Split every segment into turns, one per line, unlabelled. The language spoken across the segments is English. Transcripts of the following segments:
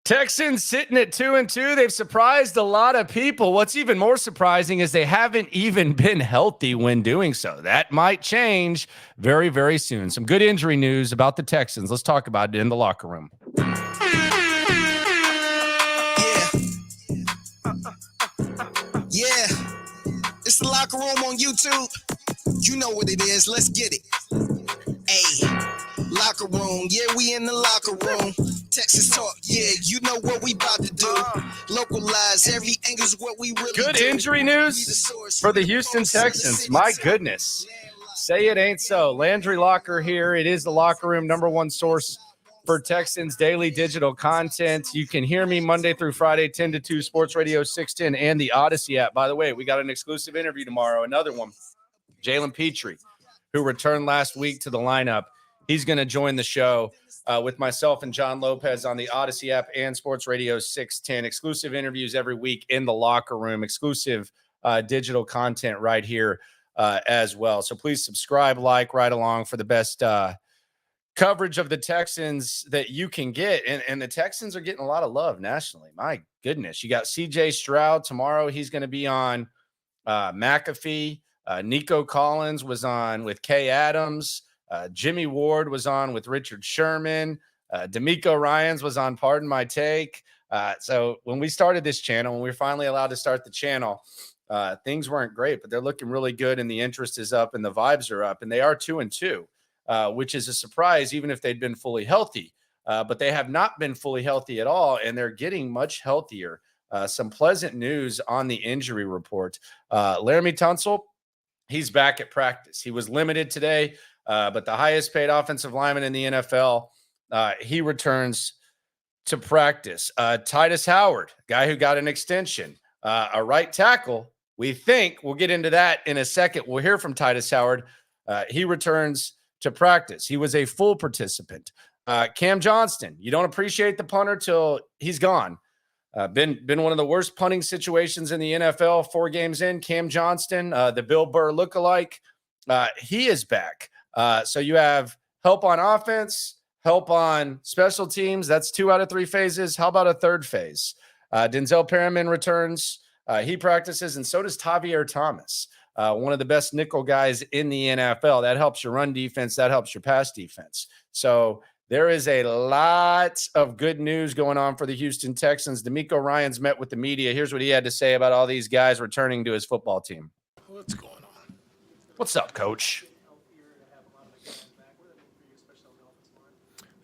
Texans sitting at 2-2. They've surprised a lot of people. What's even more surprising is they haven't even been healthy when doing so. That might change very, very soon. Some good injury news about the Texans. Let's talk about it in the locker room.
Yeah. It's the locker room on YouTube. You know what it is. Let's get it. Hey, locker room. Yeah, we in the locker room. Texas talk. Yeah, you know what we about to do. Localize every angle's what we really
Good
do.
injury news for the Houston Texans. My goodness. Say it ain't so. Landry Locker here. It is the locker room, number one source for Texans daily digital content. You can hear me Monday through Friday, 10 to 2, Sports Radio 610 and the Odyssey app. By the way, we got an exclusive interview tomorrow, another one. Jalen Petrie, who returned last week to the lineup. He's going to join the show with myself and John Lopez on the Odyssey app and Sports Radio 610. Exclusive interviews every week in the locker room, exclusive digital content right here as well. So please subscribe, like, right along for the best coverage of the Texans that you can get. And the Texans are getting a lot of love nationally. My goodness. You got CJ Stroud tomorrow. He's going to be on McAfee. Nico Collins was on with Kay Adams. Jimmy Ward was on with Richard Sherman. D'Amico Ryans was on Pardon My Take. So when we started this channel, when we were finally allowed to start the channel, things weren't great, but they're looking really good, and the interest is up and the vibes are up, and they are 2-2. Which is a surprise, even if they'd been fully healthy. But they have not been fully healthy at all, and they're getting much healthier. Some pleasant news on the injury report. Laramie Tunsil, he's back at practice. He was limited today, but the highest paid offensive lineman in the NFL, he returns to practice. Titus Howard, guy who got an extension, a right tackle. We think we'll get into that in a second. We'll hear from Titus Howard. He returns to practice. He was a full participant. Cam Johnston, you don't appreciate the punter till he's gone. Been one of the worst punting situations in the NFL. 4 games in, Cam Johnston, the Bill Burr lookalike, he is back. So you have help on offense, help on special teams. That's 2 out of 3 phases. How about a third phase? Denzel Perryman returns. He practices, and so does Tavier Thomas. One of the best nickel guys in the NFL. That helps your run defense. That helps your pass defense. So there is a lot of good news going on for the Houston Texans. D'Amico Ryans met with the media. Here's what he had to say about all these guys returning to his football team.
What's going on?
What's up, Coach?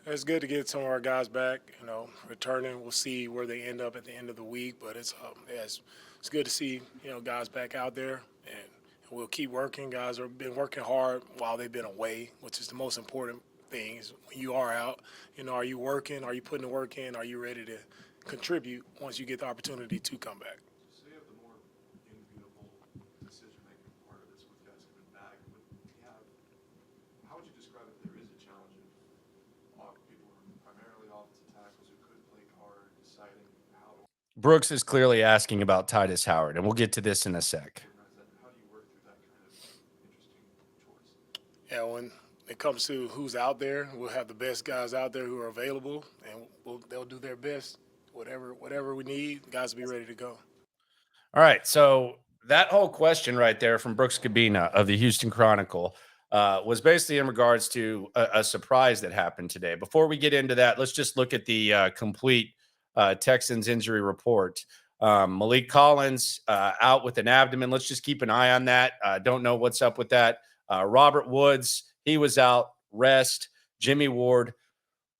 It's good to get some of our guys back, returning. We'll see where they end up at the end of the week, but it's good to see, guys back out there, and we'll keep working. Guys have been working hard while they've been away, which is the most important thing. Is when you are out, are you working? Are you putting the work in? Are you ready to contribute once you get the opportunity to come back?
So you have the more individual decision-making part of this with guys coming back. How would you describe if there is a challenge of people who are primarily offensive tackles who could play guard, deciding how to...
Brooks is clearly asking about Titus Howard, and we'll get to this in a sec.
Yeah, when it comes to who's out there, we'll have the best guys out there who are available, and they'll do their best. Whatever we need, guys will be ready to go.
All right, so that whole question right there from Brooks Cabina of the Houston Chronicle was basically in regards to a surprise that happened today. Before we get into that, let's just look at the complete Texans injury report. Malik Collins out with an abdomen. Let's just keep an eye on that. Don't know what's up with that. Robert Woods, he was out, rest. Jimmy Ward,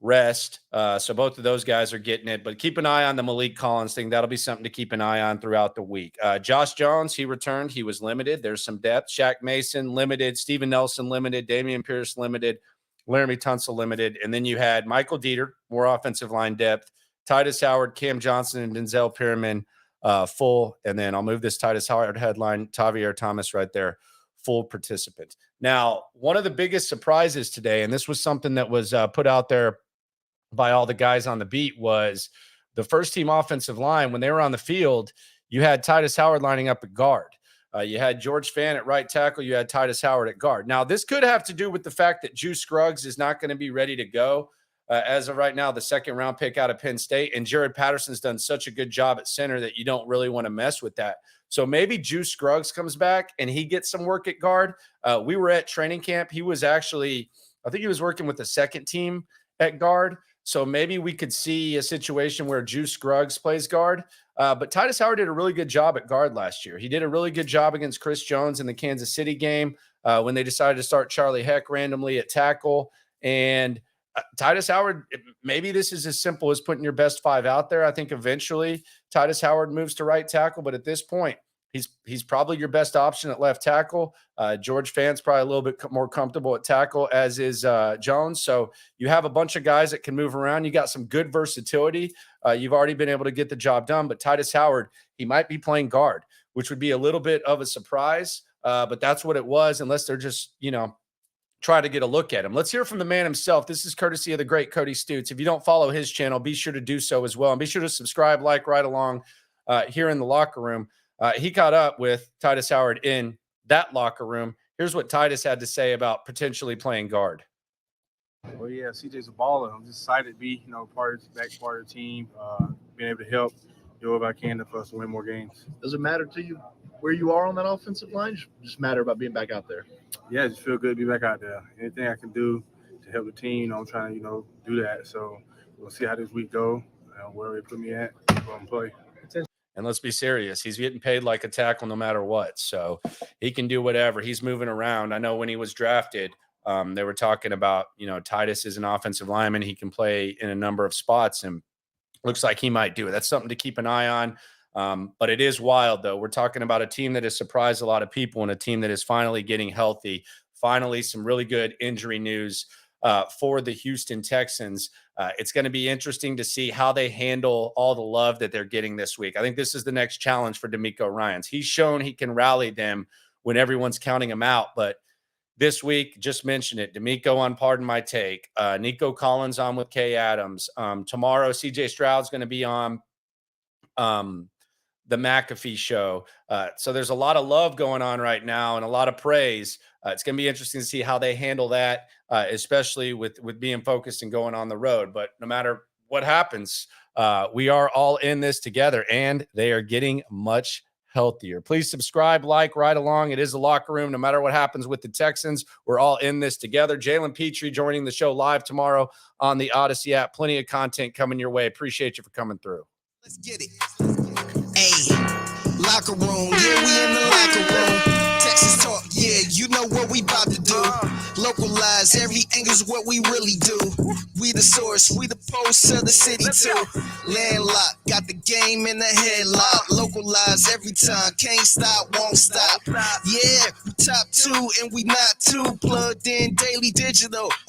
rest. So both of those guys are getting it. But keep an eye on the Malik Collins thing. That'll be something to keep an eye on throughout the week. Josh Jones, he returned. He was limited. There's some depth. Shaq Mason, limited. Steven Nelson, limited. Damian Pierce, limited. Laramie Tunsil, limited. And then you had Michael Dieter, more offensive line depth. Titus Howard, Cam Johnson, and Denzel Perryman, full. And then I'll move this Titus Howard headline, Tavier Thomas right there, full participant. Now, one of the biggest surprises today, and this was something that was put out there by all the guys on the beat, was the first team offensive line. When they were on the field, you had Titus Howard lining up at guard. You had George Fant at right tackle. You had Titus Howard at guard. Now, this could have to do with the fact that Juice Scruggs is not going to be ready to go. as of right now, the second-round pick out of Penn State. And Jared Patterson's done such a good job at center that you don't really want to mess with that. So maybe Juice Scruggs comes back and he gets some work at guard. We were at training camp. He was actually, I think he was working with the second team at guard. So maybe we could see a situation where Juice Scruggs plays guard. But Titus Howard did a really good job at guard last year. He did a really good job against Chris Jones in the Kansas City game when they decided to start Charlie Heck randomly at tackle. And Titus Howard, maybe this is as simple as putting your best five out there. I think eventually Titus Howard moves to right tackle, but at this point, he's probably your best option at left tackle. George Fant's probably a little bit more comfortable at tackle, as is Jones. So you have a bunch of guys that can move around. You got some good versatility. You've already been able to get the job done, but Titus Howard, he might be playing guard, which would be a little bit of a surprise, but that's what it was, unless they're just, try to get a look at him. Let's hear from the man himself. This is courtesy of the great Cody Stutes. If you don't follow his channel, be sure to do so as well. And be sure to subscribe, like right along here in the locker room. He caught up with Titus Howard in that locker room. Here's what Titus had to say about potentially playing guard.
Well, yeah, CJ's a baller. I'm just excited to be, part of the team, being able to help, do whatever I can for us to win more games.
Does it matter to you where you are on that offensive line? Just matter about being back out there?
Yeah, I just feel good to be back out there. Anything I can do to help the team, I'm trying to, do that. So we'll see how this week go, where they put me at, I'm going to play.
And let's be serious. He's getting paid like a tackle no matter what. So he can do whatever. He's moving around. I know when he was drafted, they were talking about, Titus is an offensive lineman. He can play in a number of spots, and looks like he might do it. That's something to keep an eye on. But it is wild, though. We're talking about a team that has surprised a lot of people and a team that is finally getting healthy. Finally, some really good injury news for the Houston Texans. It's going to be interesting to see how they handle all the love that they're getting this week. I think this is the next challenge for DeMeco Ryans. He's shown he can rally them when everyone's counting him out. But this week, just mentioned it, DeMeco on Pardon My Take. Nico Collins on with Kay Adams. Tomorrow, CJ Stroud's going to be on the McAfee show. So there's a lot of love going on right now and a lot of praise. It's going to be interesting to see how they handle that, especially with being focused and going on the road. But no matter what happens, we are all in this together, and they are getting much healthier. Please subscribe, like right along. It is the locker room. No matter what happens with the Texans, we're all in this together. Jalen Petrie joining the show live tomorrow on the Odyssey app. Plenty of content coming your way. Appreciate you for coming through.
Let's get it. Hey, locker room. Yeah, we in the locker room. Texas talk. Yeah, you know what we about to do. Localize every angle's what we really do. We the source, we the pulse of the city too. Landlocked, got the game in the headlock. Localize every time, can't stop, won't stop. Yeah, we top two and we not too. Plugged in daily digital.